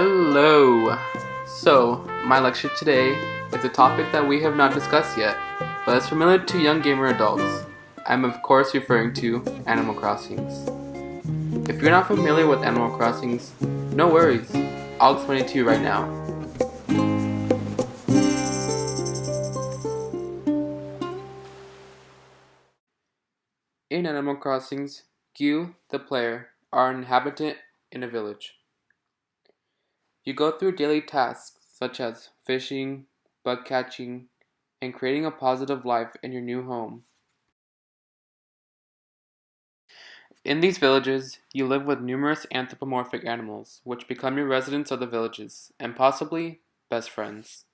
Hello! So, my lecture today is a topic that we have not discussed yet, but is familiar to young gamer adults. I'm of course referring to Animal Crossings. If you're not familiar with Animal Crossings, no worries, I'll explain it to you right now. In Animal Crossings, you, the player, are an inhabitant in a village. You go through daily tasks such as fishing, bug catching, and creating a positive life in your new home. In these villages, you live with numerous anthropomorphic animals, which become your residents of the villages, and possibly best friends.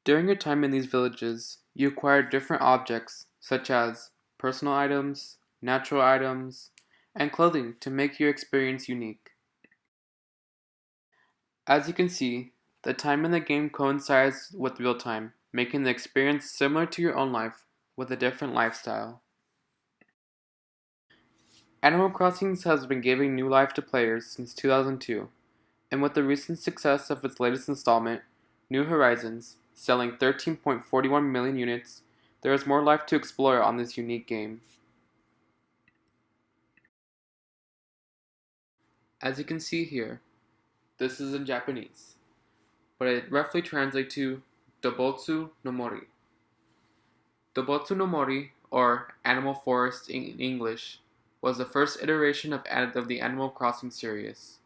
During your time in these villages, you acquire different objects, such as personal items, natural items, and clothing to make your experience unique. As you can see, the time in the game coincides with real time, making the experience similar to your own life with a different lifestyle. Animal Crossing has been giving new life to players since 2002, and with the recent success of its latest installment, New Horizons, selling 13.41 million units, there is more life to explore on this unique game. As you can see here, this is in Japanese, but it roughly translates to Dobotsu no Mori. Dobotsu no Mori, or Animal Forest in English, was the first iteration of the Animal Crossing series.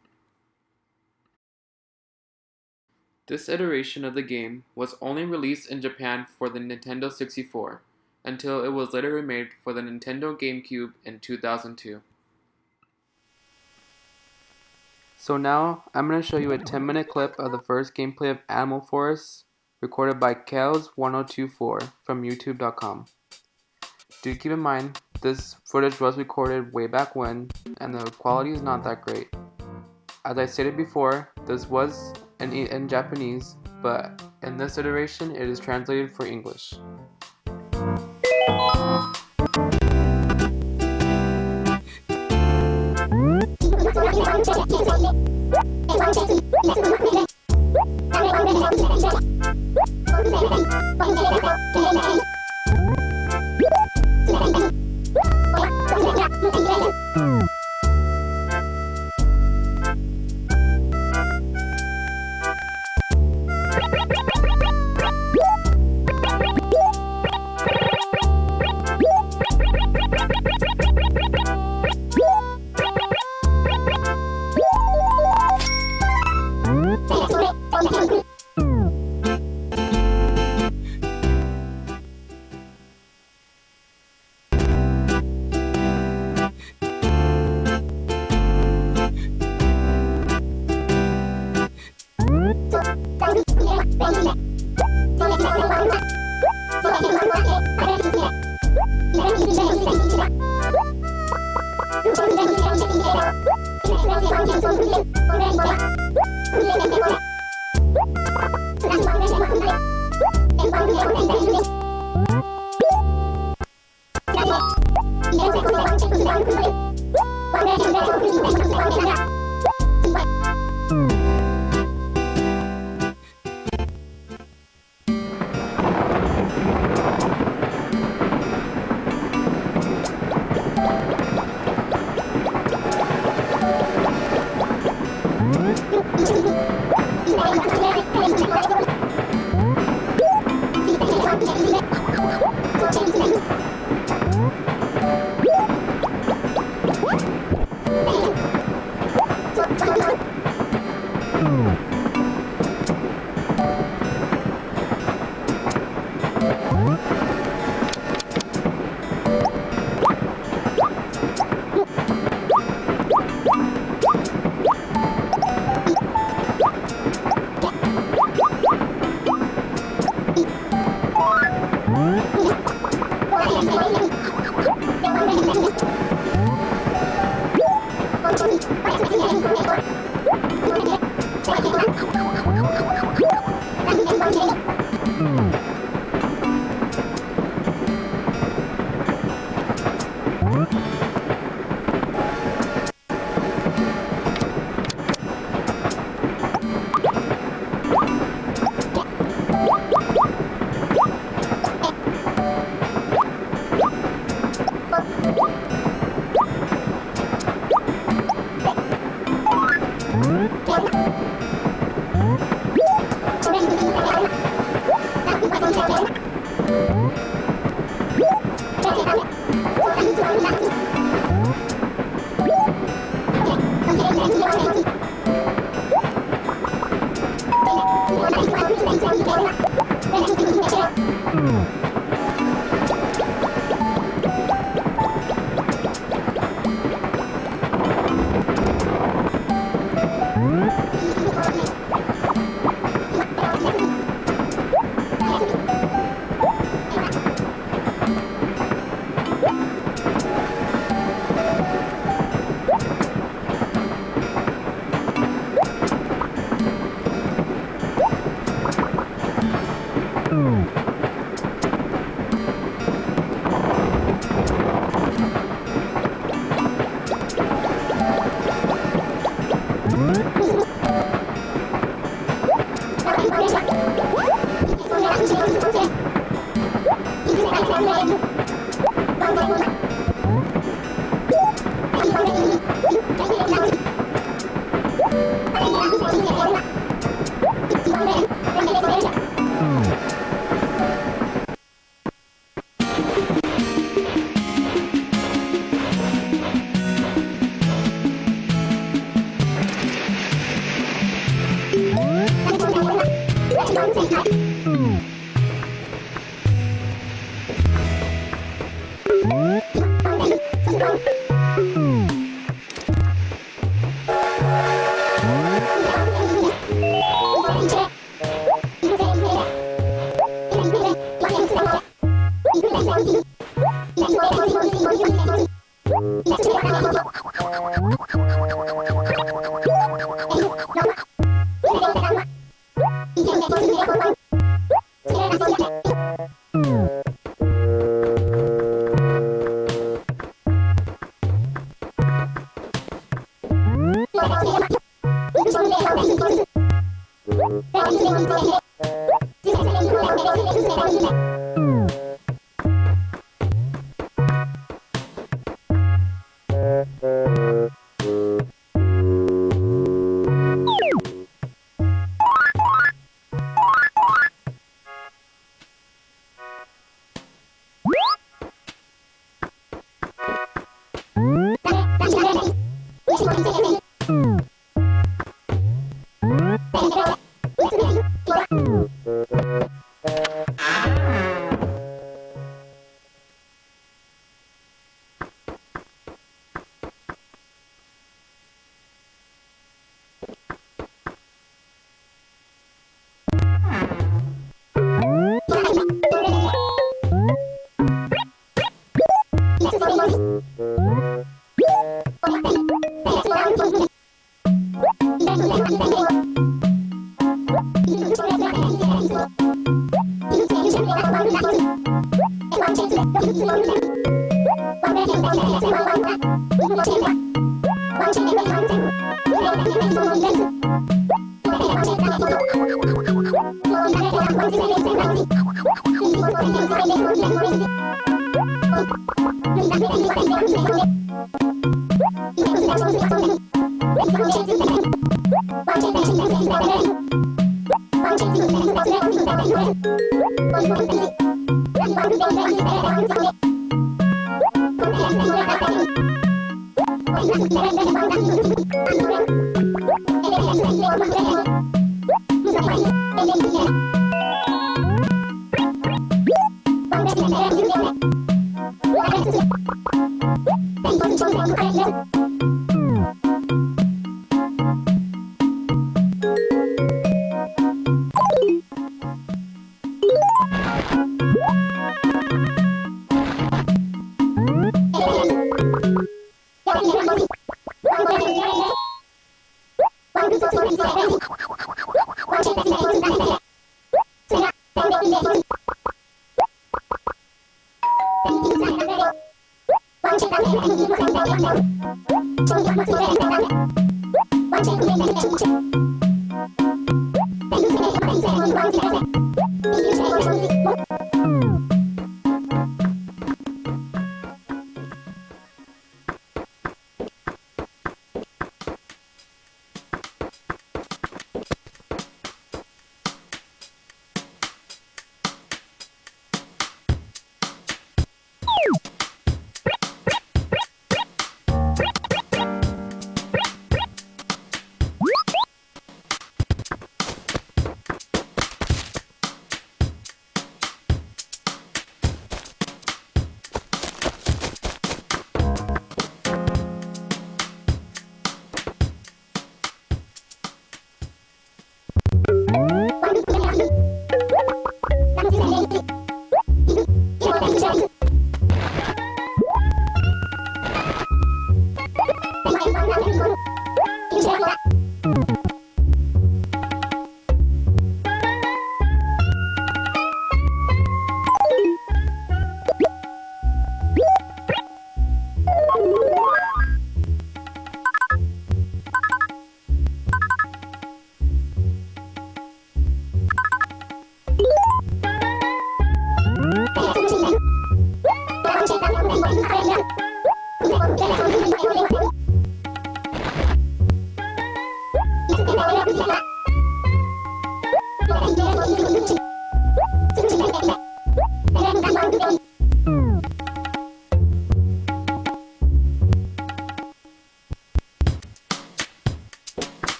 This iteration of the game was only released in Japan for the Nintendo 64, until it was later remade for the Nintendo GameCube in 2002. So now, I'm going to show you a 10-minute clip of the first gameplay of Animal Forest, recorded by Kales1024 from YouTube.com. Do keep in mind, this footage was recorded way back when, and the quality is not that great. As I stated before, this was in Japanese, but in this iteration, it is translated for English.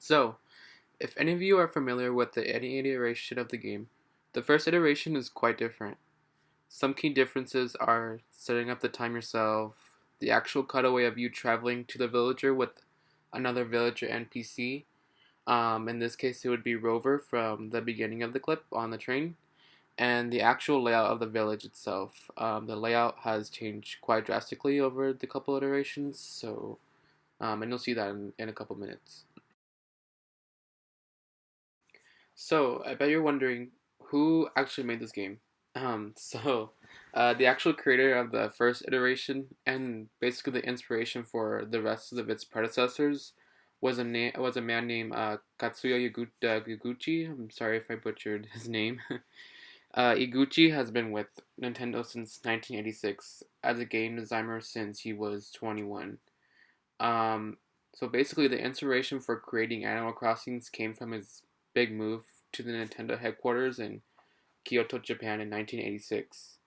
So, if any of you are familiar with the any iteration of the game, the first iteration is quite different. Some key differences are setting up the time yourself, the actual cutaway of you traveling to the villager with another villager NPC. In this case, it would be Rover from the beginning of the clip on the train, and the actual layout of the village itself. The layout has changed quite drastically over the couple iterations, and you'll see that in a couple minutes. So, I bet you're wondering who actually made this game. The actual creator of the first iteration and basically the inspiration for the rest of its predecessors was a man named Katsuya Iguchi. I'm sorry if I butchered his name. Iguchi has been with Nintendo since 1986 as a game designer since he was 21. Um, so basically, the inspiration for creating Animal Crossings came from his big move to the Nintendo headquarters in Kyoto, Japan in 1986.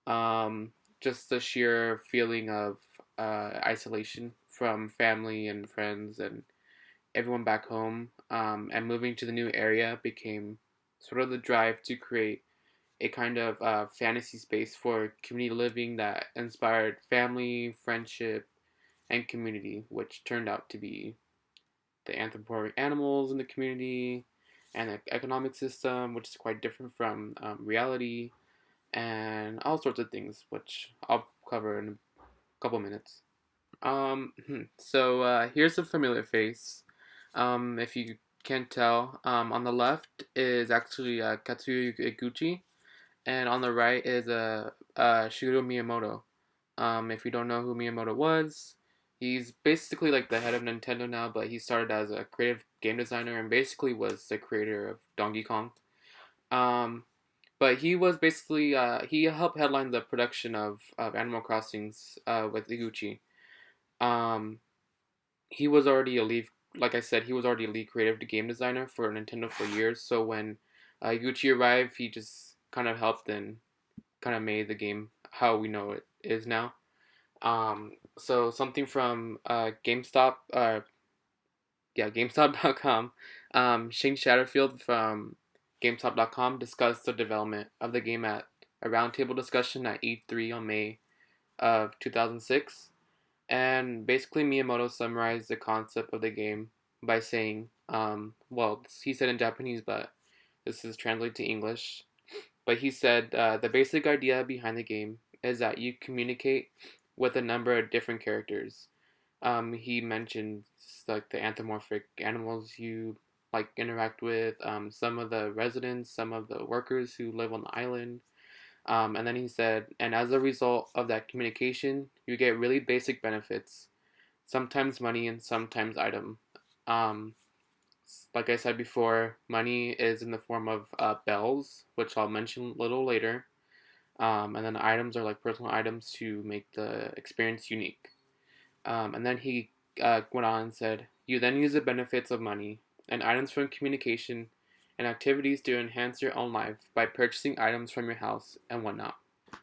Um, just the sheer feeling of isolation from family and friends and everyone back home, and moving to the new area became sort of the drive to create a kind of fantasy space for community living that inspired family, friendship, and community, which turned out to be the anthropomorphic animals in the community and the economic system, which is quite different from reality, and all sorts of things, which I'll cover in a couple minutes. Here's a familiar face. If you can't tell, on the left is actually Katsuya Iguchi, and on the right is Shigeru Miyamoto. If you don't know who Miyamoto was, he's basically like the head of Nintendo now, but he started as a creative game designer and basically was the creator of Donkey Kong. Um, but he was basically he helped headline the production of Animal Crossings with Iguchi. Um, he was already a lead, like I said, he was already a lead creative game designer for Nintendo for years. So when Iguchi arrived, he just kind of helped and kind of made the game how we know it is now. So something from GameStop.com. Shane Shatterfield from GameStop.com discussed the development of the game at a roundtable discussion at E3 on May of 2006. And basically, Miyamoto summarized the concept of the game by saying, well, he said in Japanese, but this is translated to English. But he said the basic idea behind the game is that you communicate with a number of different characters. He mentioned like the anthropomorphic animals you like interact with, some of the residents, some of the workers who live on the island. And then he said, and as a result of that communication, you get really basic benefits, sometimes money and sometimes item. Um, like I said before, money is in the form of bells, which I'll mention a little later. And then items are like personal items to make the experience unique. And then he went on and said, you then use the benefits of money and items from communication and activities to enhance your own life by purchasing items from your house and whatnot.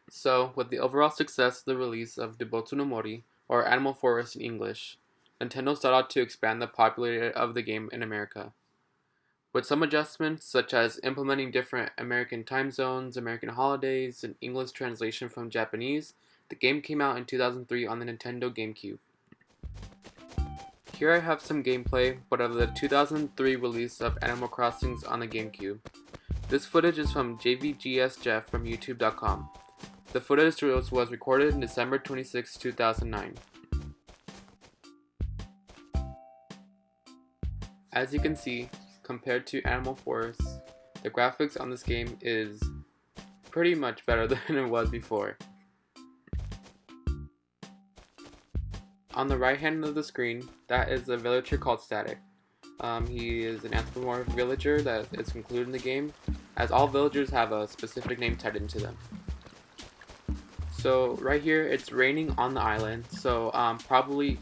So, with the overall success of the release of Debotsu no Mori, or Animal Forest in English, Nintendo set out to expand the popularity of the game in America. With some adjustments, such as implementing different American time zones, American holidays, and English translation from Japanese, The game came out in 2003 on the Nintendo GameCube. Here I have some gameplay, but of the 2003 release of Animal Crossing on the GameCube. This footage is from JVGS Jeff from YouTube.com. The footage was recorded in December 26, 2009. As you can see, compared to Animal Force, the graphics on this game is pretty much better than it was before. On the right hand of the screen, that is a villager called Static. He is an anthropomorphic villager that is included in the game, as all villagers have a specific name tied into them. So right here, it's raining on the island, so probably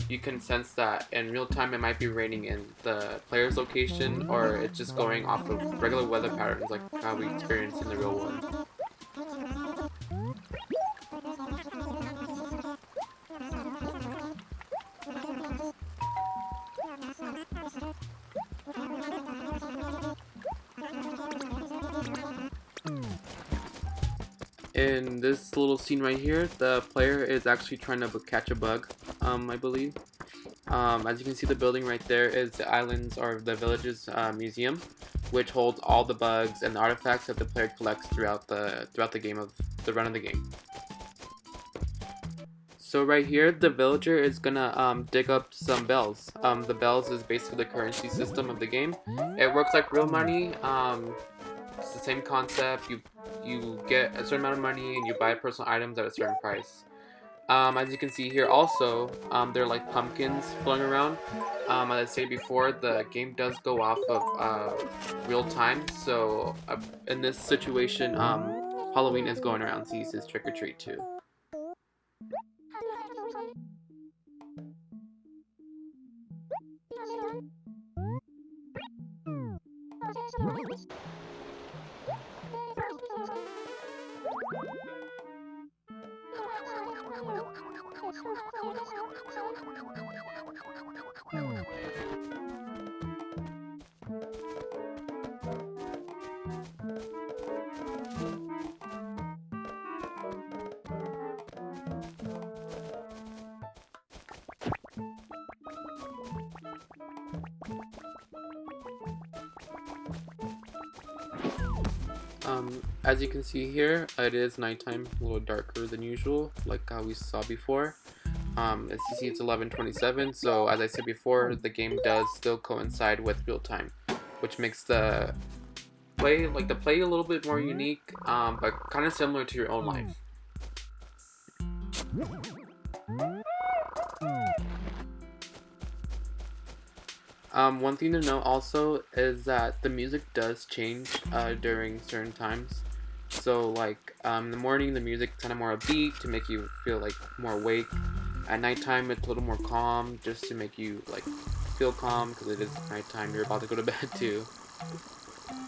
you can sense that in real time it might be raining in the player's location, or it's just going off of regular weather patterns like how we experience in the real world. In this little scene right here, the player is actually trying to catch a bug, I believe. As you can see, the building right there is the island's or the village's museum, which holds all the bugs and the artifacts that the player collects throughout the game of the run of the game. So right here, the villager is gonna dig up some bells. The bells is basically the currency system of the game. It works like real money. It's the same concept. You get a certain amount of money and you buy personal items at a certain price. As you can see here also, there are like pumpkins floating around. As I said before, the game does go off of real time. So in this situation, Halloween is going around, so he says trick or treat too. As you can see here, it is nighttime, a little darker than usual, like how we saw before. As you see, it's 11:27, so as I said before, the game does still coincide with real time, which makes the play a little bit more unique, but kind of similar to your own life. One thing to note also is that the music does change during certain times. So like in the morning, the music's kind of more upbeat to make you feel like more awake. At nighttime, it's a little more calm, just to make you like feel calm because it is nighttime. You're about to go to bed too.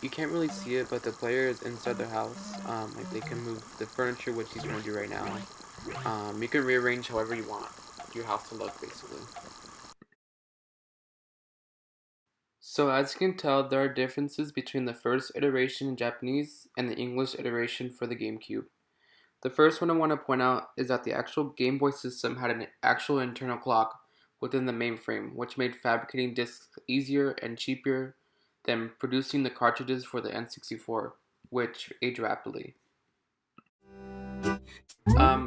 You can't really see it, but the player is inside their house. Like they can move the furniture, which he's trying to do right now. You can rearrange however you want your house to look, basically. So as you can tell, there are differences between the first iteration in Japanese and the English iteration for the GameCube. The first one I want to point out is that the actual Game Boy system had an actual internal clock within the mainframe, which made fabricating discs easier and cheaper than producing the cartridges for the N64, which age rapidly.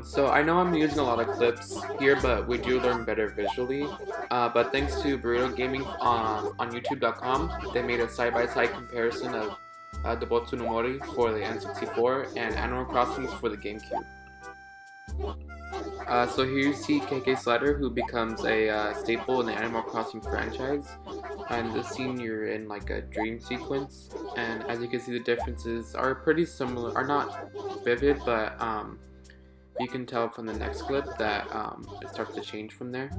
So I know I'm using a lot of clips here, but we do learn better visually. But thanks to Burrito Gaming on YouTube.com, they made a side-by-side comparison of the Botsu no Mori for the N64 and Animal Crossing for the GameCube. So here you see KK Slider, who becomes a staple in the Animal Crossing franchise. In this scene, you're in like a dream sequence, and as you can see, the differences are pretty similar, are not vivid, but you can tell from the next clip that it starts to change from there.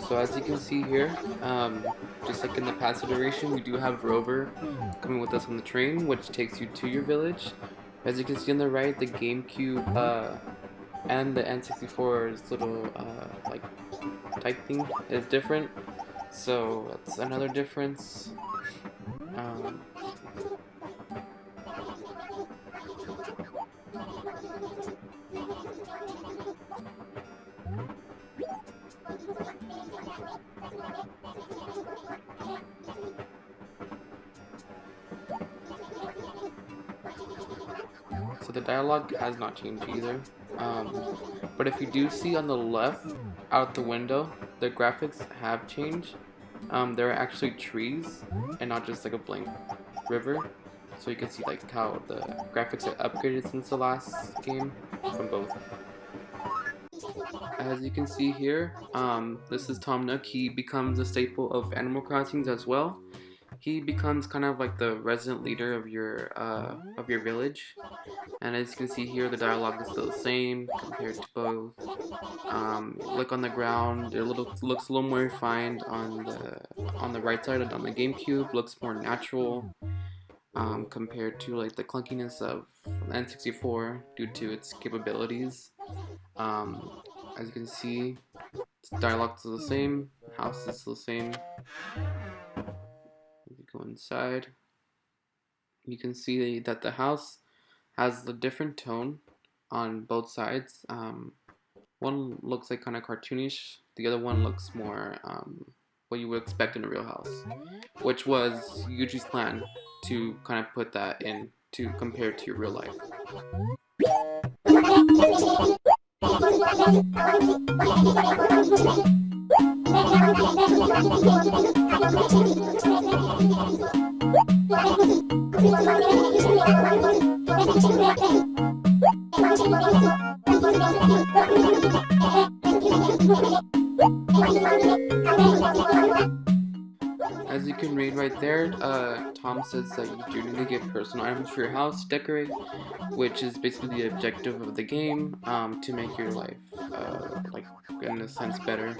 So as you can see here, just like in the past iteration, we do have Rover coming with us on the train, which takes you to your village. As you can see on the right, the GameCube and the N64's little like type thing is different. So that's another difference. Um, so the dialogue has not changed either. But if you do see on the left out the window, the graphics have changed. There are actually trees and not just like a blank river. So you can see like how the graphics are upgraded since the last game from both. As you can see here, this is Tom Nook. He becomes a staple of Animal Crossing as well. He becomes kind of like the resident leader of your village. And as you can see here, the dialogue is still the same compared to both. Look on the ground, it looks a little more refined on the right side. On the GameCube, looks more natural compared to like the clunkiness of N64 due to its capabilities. Um, as you can see, dialogue is the same, house is the same. If you go inside, you can see that the house has a different tone on both sides. One looks like kind of cartoonish. The other one looks more what you would expect in a real house, which was Yuji's plan to kind of put that in to compare to your real life. As you can read right there, Tom says that you do need to get personal items for your house to decorate, which is basically the objective of the game, to make your life, like, in a sense, better.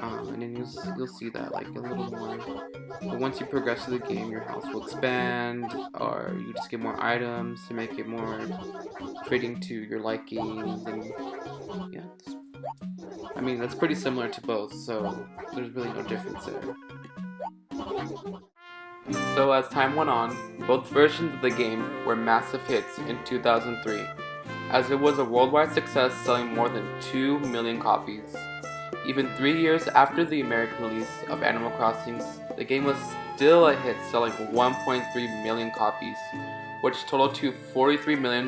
And then you'll see that, like, a little more. But once you progress through the game, your house will expand, or you just get more items to make it more fitting to your likings, and yeah. I mean, that's pretty similar to both, so there's really no difference there. So as time went on, both versions of the game were massive hits in 2003, as it was a worldwide success selling more than 2 million copies. Even 3 years after the American release of Animal Crossing, the game was still a hit, selling 1.3 million copies, which totaled to $43 million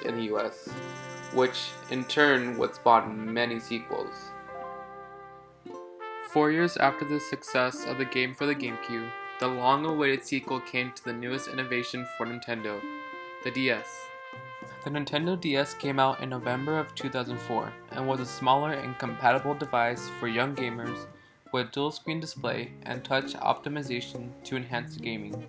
in the US, which in turn would spawn many sequels. 4 years after the success of the game for the GameCube, the long-awaited sequel came to the newest innovation for Nintendo, the DS. The Nintendo DS came out in November of 2004 and was a smaller and compatible device for young gamers with dual-screen display and touch optimization to enhance gaming.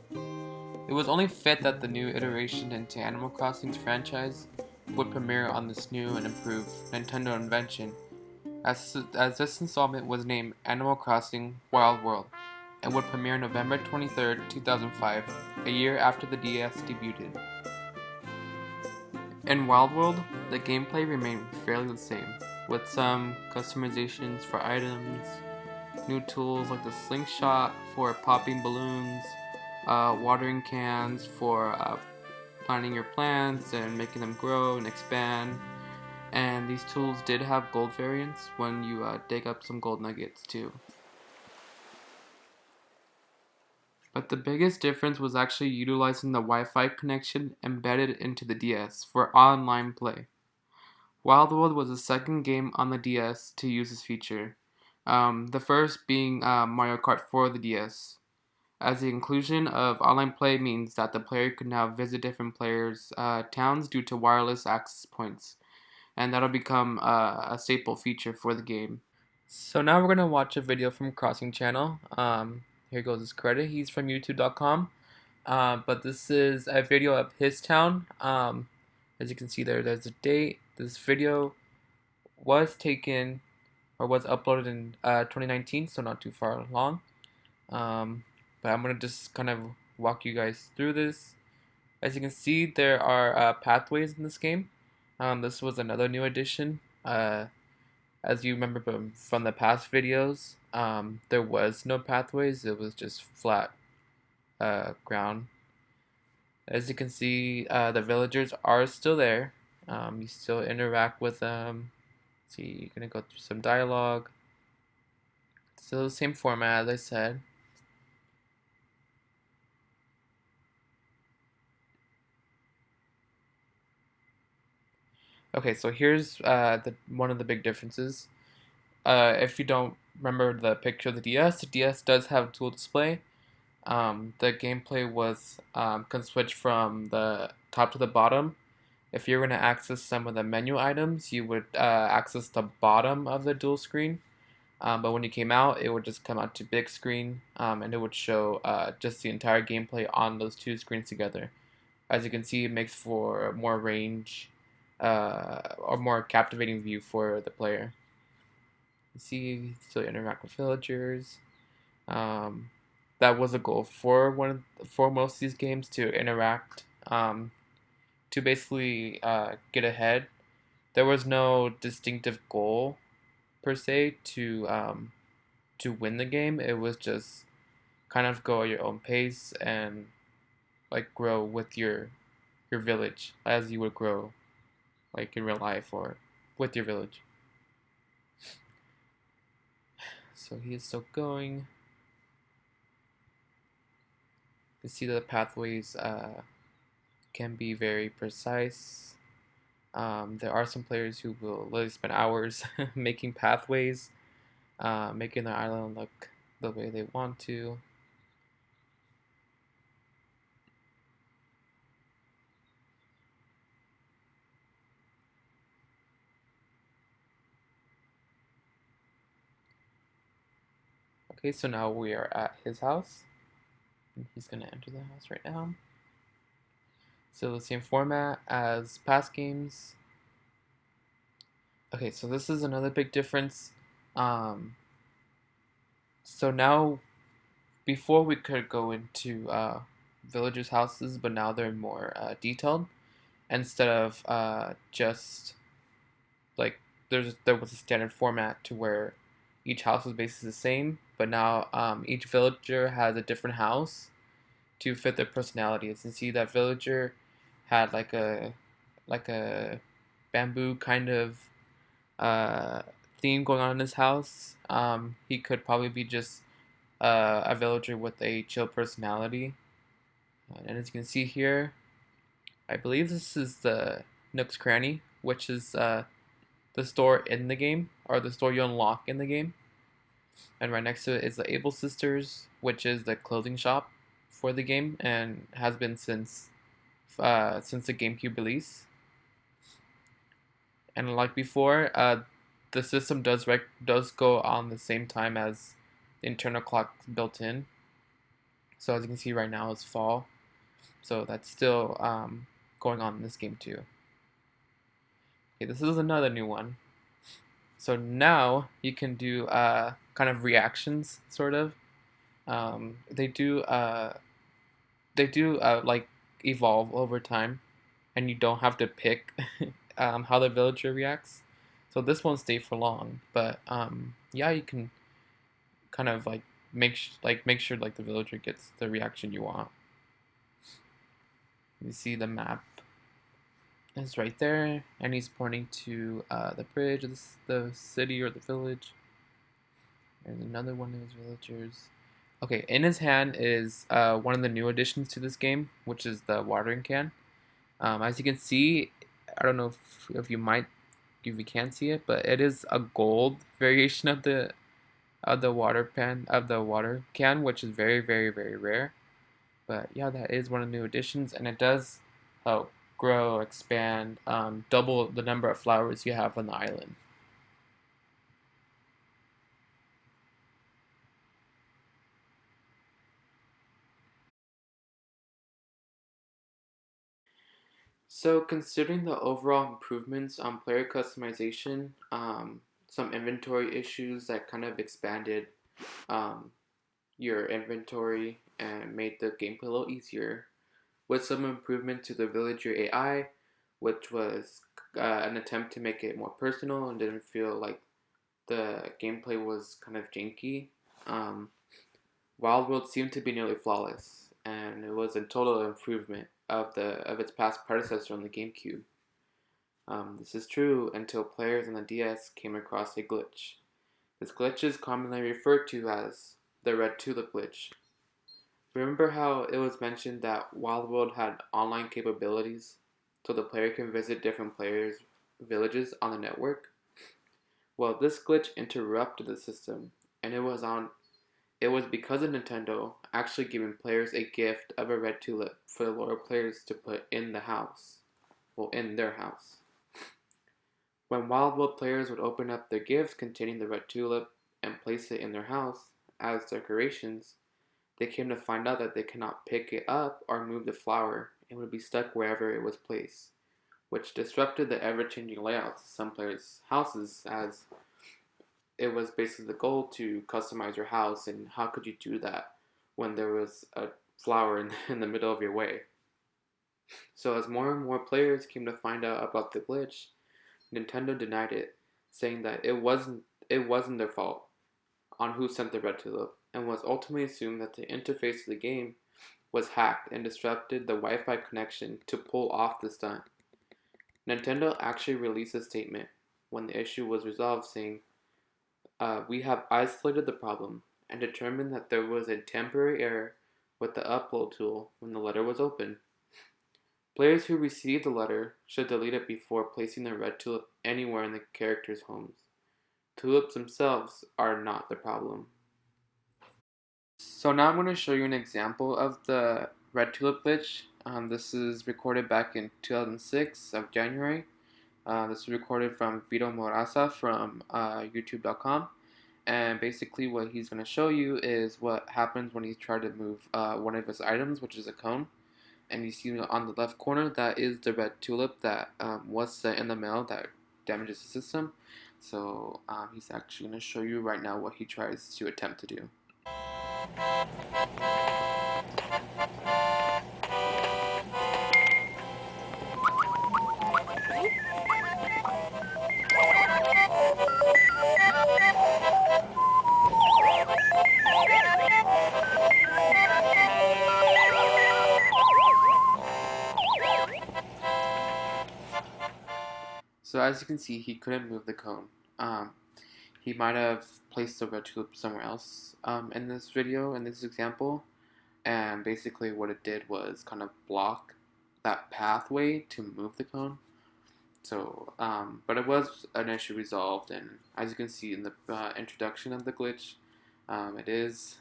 It was only fit that the new iteration into Animal Crossing's franchise would premiere on this new and improved Nintendo invention, as this installment was named Animal Crossing Wild World and would premiere November 23, 2005, a year after the DS debuted. In Wild World, the gameplay remained fairly the same, with some customizations for items, new tools like the slingshot for popping balloons, watering cans for planting your plants and making them grow and expand, and these tools did have gold variants when you dig up some gold nuggets too. But the biggest difference was actually utilizing the Wi-Fi connection embedded into the DS for online play. Wild World was the second game on the DS to use this feature, the first being Mario Kart for the DS, as the inclusion of online play means that the player can now visit different players' towns due to wireless access points, and that'll become a staple feature for the game. So now we're going to watch a video from Crossing Channel. Here goes his credit. He's from youtube.com. But this is a video of his town. As you can see there's a date. This video was taken or was uploaded in 2019, so not too far along. But I'm going to just kind of walk you guys through this. As you can see, there are pathways in this game. This was another new addition. As you remember from the past videos, there was no pathways. It was just flat ground. As you can see, the villagers are still there. You still interact with them. See, you're gonna go through some dialogue. Still the same format as I said. Okay, so here's one of the big differences. If you don't remember the picture of the DS does have dual display. The gameplay was can switch from the top to the bottom. If you're going to access some of the menu items, you would access the bottom of the dual screen. But when you came out, it would just come out to big screen, and it would show just the entire gameplay on those two screens together. As you can see, it makes for more range or more captivating view for the player. You see, still interact with villagers. Um, that was a goal for for most of these games to interact, to basically get ahead. There was no distinctive goal per se to win the game. It was just kind of go at your own pace and like grow with your village as you would grow like in real life or with your village. So he is still going. You see the pathways can be very precise. There are some players who will literally spend hours making pathways, making their island look the way they want to. Okay, so now we are at his house. And he's gonna enter the house right now. So the same format as past games. Okay, so this is another big difference. Um, so now, before we could go into villagers' houses, but now they're more detailed. Instead of just like there was a standard format to where each house was basically the same, but now each villager has a different house to fit their personalities. And see that villager had like a bamboo kind of uh, theme going on in his house. He could probably be just a villager with a chill personality. And as you can see here, I believe this is the Nook's Cranny, which is the store in the game, or the store you unlock in the game. And right next to it is the Able Sisters, which is the clothing shop for the game and has been since the GameCube release. And like before, the system does go on the same time as the internal clock built in. So as you can see right now, it's fall. So that's still going on in this game too. Okay, this is another new one. So now you can do kind of reactions, sort of. Um, they do uh, they do like evolve over time, and you don't have to pick how the villager reacts. So this won't stay for long, but yeah, you can kind of like make sure like the villager gets the reaction you want. You see the map is right there, and he's pointing to the bridge, the city or the village. There's another one of his villagers. Okay, in his hand is one of the new additions to this game, which is the watering can. As you can see, I don't know if if you can see it, but it is a gold variation of the water can, which is very rare. But yeah, that is one of the new additions, and it does help grow, expand, double the number of flowers you have on the island. So, considering the overall improvements on player customization, some inventory issues that kind of expanded um, your inventory and made the gameplay a little easier, with some improvement to the villager AI, which was an attempt to make it more personal and didn't feel like the gameplay was kind of janky. Um, Wild World seemed to be nearly flawless, and it was a total improvement of its past predecessor on the GameCube. This is true until players on the DS came across a glitch. This glitch is commonly referred to as the Red Tulip glitch. Remember how it was mentioned that Wild World had online capabilities so the player can visit different players' villages on the network? Well, this glitch interrupted the system, and it was because of Nintendo actually giving players a gift of a red tulip for the loyal players to put in the house. Well, in their house. When Wild World players would open up their gifts containing the red tulip and place it in their house as decorations, they came to find out that they cannot pick it up or move the flower and would be stuck wherever it was placed, which disrupted the ever-changing layouts of some players' houses, as it was basically the goal to customize your house, and how could you do that when there was a flower in the middle of your way? So as more and more players came to find out about the glitch, Nintendo denied it, saying that it wasn't their fault on who sent the red tulip, and was ultimately assumed that the interface of the game was hacked and disrupted the Wi-Fi connection to pull off the stunt. Nintendo actually released a statement when the issue was resolved, saying, "We have isolated the problem and determined that there was a temporary error with the upload tool when the letter was opened. Players who received the letter should delete it before placing the red tulip anywhere in the characters' homes. Tulips themselves are not the problem." So now I'm going to show you an example of the red tulip glitch. This is recorded back in 2006 of January. This is recorded from Vito Morasa from YouTube.com. And basically what he's going to show you is what happens when he's trying to move one of his items, which is a cone. And you see on the left corner, that is the red tulip that was sent in the mail that damages the system. So he's actually going to show you right now what he tries to attempt to do. So as you can see, he couldn't move the cone. He might have placed the red tulip somewhere else in this video, in this example, and basically what it did was kind of block that pathway to move the cone. So, but it was an issue resolved, and as you can see in the introduction of the glitch, it is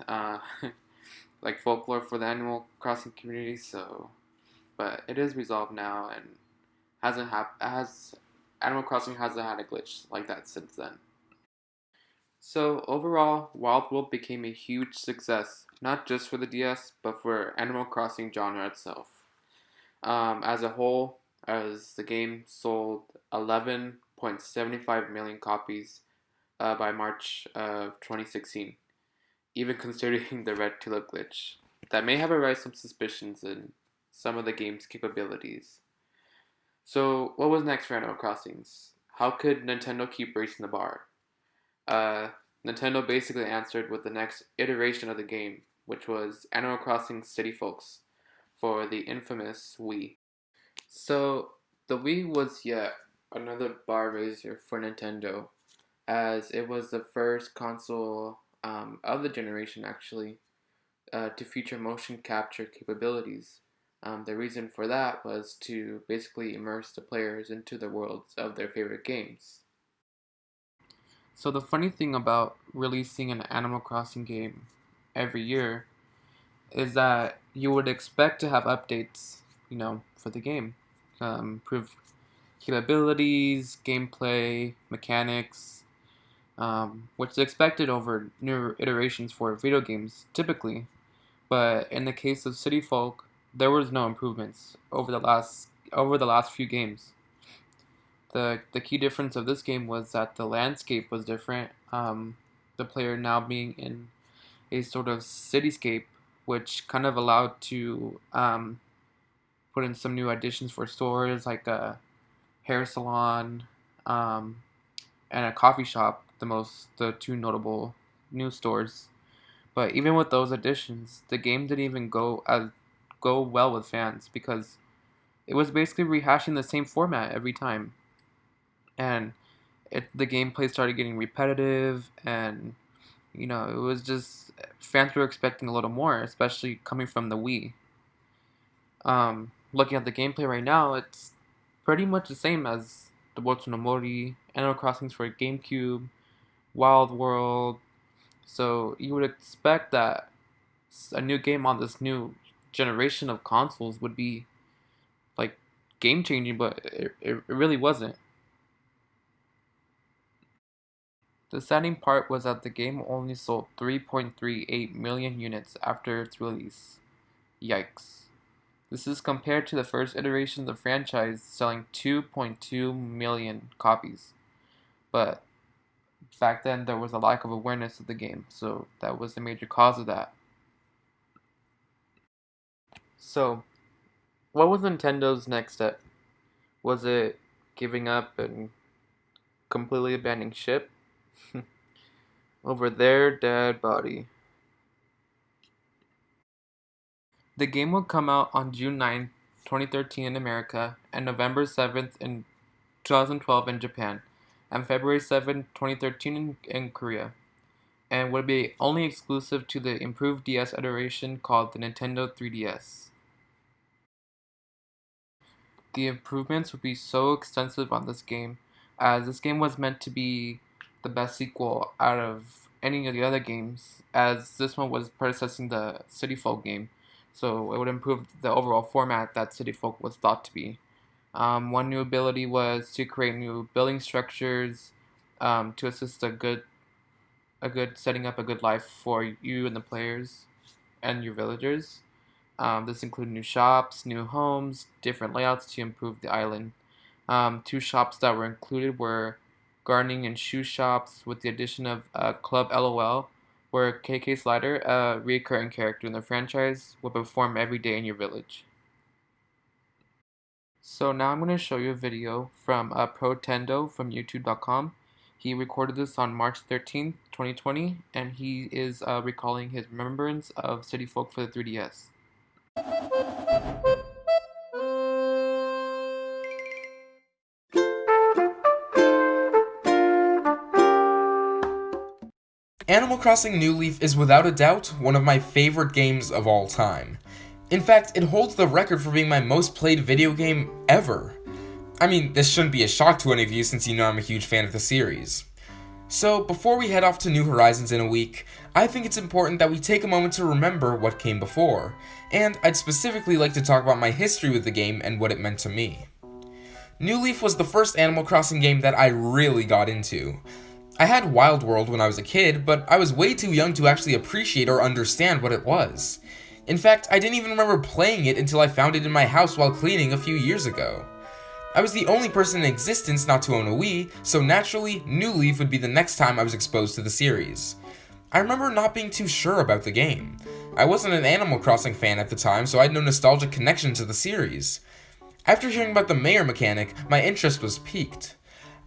like folklore for the Animal Crossing community. So, but it is resolved now, and Animal Crossing hasn't had a glitch like that since then. So overall, Wild World became a huge success, not just for the DS, but for Animal Crossing genre itself. As a whole, as the game sold 11.75 million copies by March of 2016, even considering the Red Tulip glitch, that may have aroused some suspicions in some of the game's capabilities. So, what was next for Animal Crossings? How could Nintendo keep raising the bar? Uh, Nintendo basically answered with the next iteration of the game, which was Animal Crossing City Folks for the infamous Wii. So, the Wii was yet another bar raiser for Nintendo, as it was the first console of the generation actually to feature motion capture capabilities. The reason for that was to basically immerse the players into the worlds of their favorite games. So the funny thing about releasing an Animal Crossing game every year is that you would expect to have updates, for the game. Improve capabilities, gameplay, mechanics, which is expected over new iterations for video games typically. But in the case of City Folk, there was no improvements over the last few games. The key difference of this game was that the landscape was different. The player now being in a sort of cityscape, which kind of allowed to put in some new additions for stores, like hair salon, and a coffee shop, the two notable new stores. But even with those additions, the game didn't even go well with fans because it was basically rehashing the same format every time, and the gameplay started getting repetitive, and it was just fans were expecting a little more, especially coming from the Wii. Looking at the gameplay right now, it's pretty much the same as the Bots no Mori, Animal Crossings for GameCube, Wild World. So you would expect that a new game on this new generation of consoles would be like game changing, but it really wasn't. The saddening part was that the game only sold 3.38 million units after its release. Yikes. This is compared to the first iteration of the franchise selling 2.2 million copies. But back then there was a lack of awareness of the game, so that was the major cause of that. So, what was Nintendo's next step? Was it giving up and completely abandoning ship? Over their dead body. The game would come out on June 9th, 2013 in America, and November 7th in 2012 in Japan, and February 7th, 2013 in Korea, and would be only exclusive to the improved DS iteration called the Nintendo 3DS. The improvements would be so extensive on this game, as this game was meant to be the best sequel out of any of the other games, as this one was predecessing the City Folk game, so it would improve the overall format that City Folk was thought to be. One new ability was to create new building structures to assist a good setting up a good life for you and the players and your villagers. This included new shops, new homes, different layouts to improve the island. Two shops that were included were gardening and shoe shops, with the addition of Club LOL, where KK Slider, a recurring character in the franchise, would perform every day in your village. So now I'm going to show you a video from Protendo from YouTube.com. He recorded this on March 13th, 2020, and he is recalling his remembrance of City Folk for the 3DS. Animal Crossing New Leaf is without a doubt one of my favorite games of all time. In fact, it holds the record for being my most played video game ever. I mean, this shouldn't be a shock to any of you since you know I'm a huge fan of the series. So, before we head off to New Horizons in a week, I think it's important that we take a moment to remember what came before, and I'd specifically like to talk about my history with the game and what it meant to me. New Leaf was the first Animal Crossing game that I really got into. I had Wild World when I was a kid, but I was way too young to actually appreciate or understand what it was. In fact, I didn't even remember playing it until I found it in my house while cleaning a few years ago. I was the only person in existence not to own a Wii, so naturally, New Leaf would be the next time I was exposed to the series. I remember not being too sure about the game. I wasn't an Animal Crossing fan at the time, so I had no nostalgic connection to the series. After hearing about the mayor mechanic, my interest was piqued.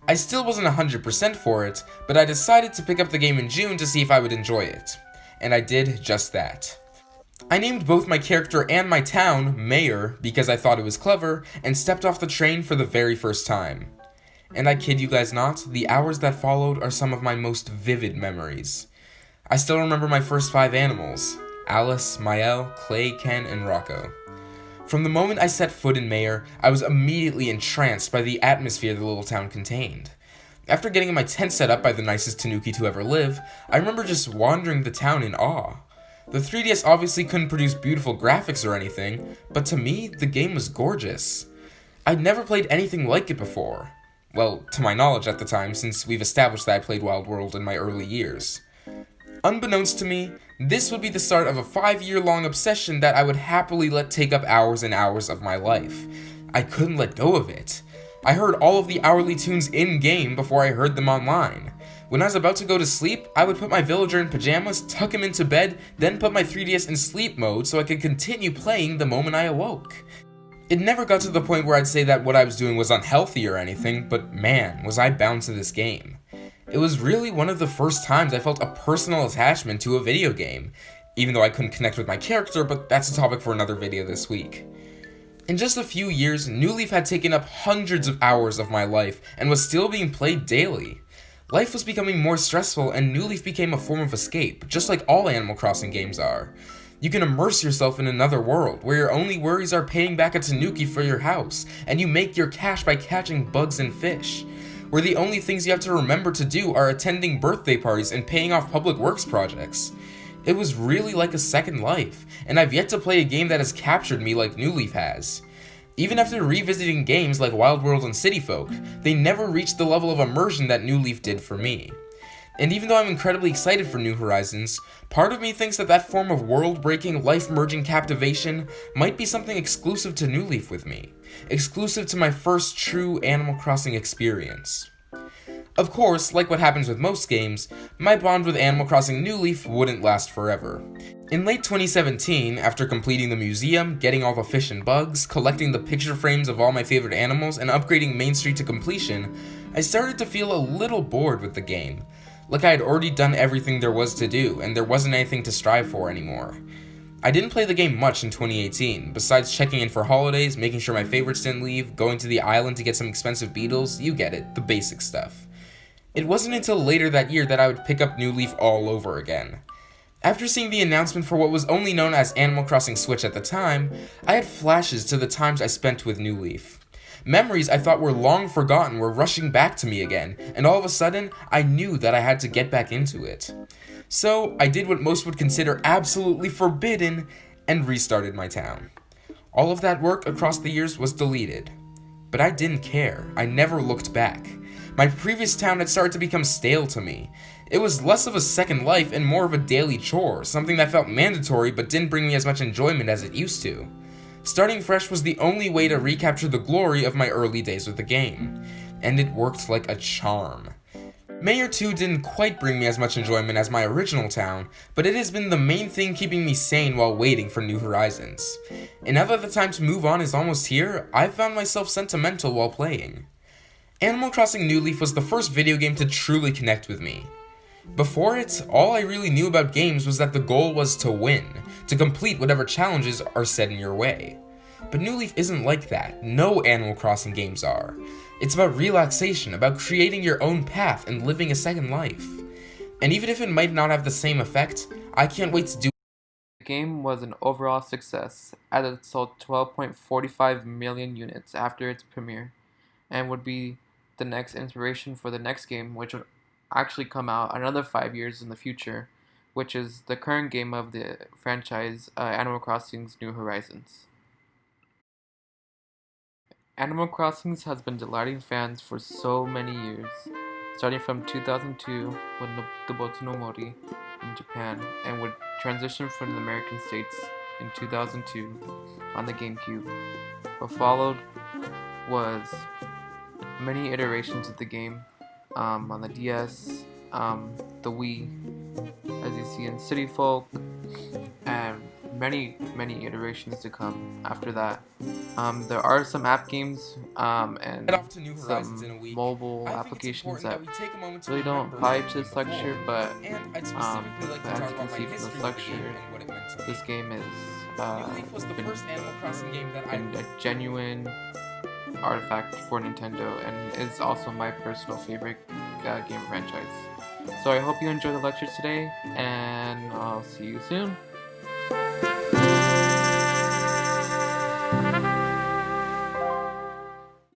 I still wasn't 100% for it, but I decided to pick up the game in June to see if I would enjoy it. And I did just that. I named both my character and my town Mayor because I thought it was clever, and stepped off the train for the very first time. And I kid you guys not, the hours that followed are some of my most vivid memories. I still remember my first 5 animals: Alice, Mael, Clay, Ken, and Rocco. From the moment I set foot in Mayor, I was immediately entranced by the atmosphere the little town contained. After getting my tent set up by the nicest tanuki to ever live, I remember just wandering the town in awe. The 3DS obviously couldn't produce beautiful graphics or anything, but to me, the game was gorgeous. I'd never played anything like it before. Well, to my knowledge at the time, since we've established that I played Wild World in my early years. Unbeknownst to me, this would be the start of a 5-year-long obsession that I would happily let take up hours and hours of my life. I couldn't let go of it. I heard all of the hourly tunes in-game before I heard them online. When I was about to go to sleep, I would put my villager in pajamas, tuck him into bed, then put my 3DS in sleep mode so I could continue playing the moment I awoke. It never got to the point where I'd say that what I was doing was unhealthy or anything, but man, was I bound to this game. It was really one of the first times I felt a personal attachment to a video game, even though I couldn't connect with my character, but that's a topic for another video this week. In just a few years, New Leaf had taken up hundreds of hours of my life and was still being played daily. Life was becoming more stressful and New Leaf became a form of escape, just like all Animal Crossing games are. You can immerse yourself in another world, where your only worries are paying back a tanuki for your house, and you make your cash by catching bugs and fish. Where the only things you have to remember to do are attending birthday parties and paying off public works projects. It was really like a second life, and I've yet to play a game that has captured me like New Leaf has. Even after revisiting games like Wild World and City Folk, they never reached the level of immersion that New Leaf did for me. And even though I'm incredibly excited for New Horizons, part of me thinks that that form of world-breaking, life-merging captivation might be something exclusive to New Leaf with me. Exclusive to my first true Animal Crossing experience. Of course, like what happens with most games, my bond with Animal Crossing New Leaf wouldn't last forever. In late 2017, after completing the museum, getting all the fish and bugs, collecting the picture frames of all my favorite animals, and upgrading Main Street to completion, I started to feel a little bored with the game. Like I had already done everything there was to do, and there wasn't anything to strive for anymore. I didn't play the game much in 2018, besides checking in for holidays, making sure my favorites didn't leave, going to the island to get some expensive beetles, you get it, the basic stuff. It wasn't until later that year that I would pick up New Leaf all over again. After seeing the announcement for what was only known as Animal Crossing Switch at the time, I had flashes to the times I spent with New Leaf. Memories I thought were long forgotten were rushing back to me again, and all of a sudden, I knew that I had to get back into it. So, I did what most would consider absolutely forbidden, and restarted my town. All of that work across the years was deleted. But I didn't care. I never looked back. My previous town had started to become stale to me. It was less of a second life and more of a daily chore, something that felt mandatory but didn't bring me as much enjoyment as it used to. Starting fresh was the only way to recapture the glory of my early days with the game, and it worked like a charm. Mayor 2 didn't quite bring me as much enjoyment as my original town, but it has been the main thing keeping me sane while waiting for New Horizons. And now that the time to move on is almost here, I've found myself sentimental while playing. Animal Crossing New Leaf was the first video game to truly connect with me. Before it, all I really knew about games was that the goal was to win, to complete whatever challenges are set in your way. But New Leaf isn't like that. No Animal Crossing games are. It's about relaxation, about creating your own path and living a second life. And even if it might not have the same effect, I can't wait to do. The game was an overall success, as it sold 12.45 million units after its premiere, and would be the next inspiration for the next game, which would actually come out another 5 years in the future, which is the current game of the franchise, Animal Crossing's New Horizons. Animal Crossing has been delighting fans for so many years, starting from 2002 with Nobuto no Mori in Japan, and would transition from the American states in 2002 on the GameCube. What followed was many iterations of the game on the DS, the Wii, as you see in City Folk, and many iterations to come after that. There are some app games and some mobile applications that really don't apply to this lecture, but as you can see from this lecture, this game is been a genuine artifact for Nintendo and is also my personal favorite game franchise. So I hope you enjoyed the lecture today, and I'll see you soon.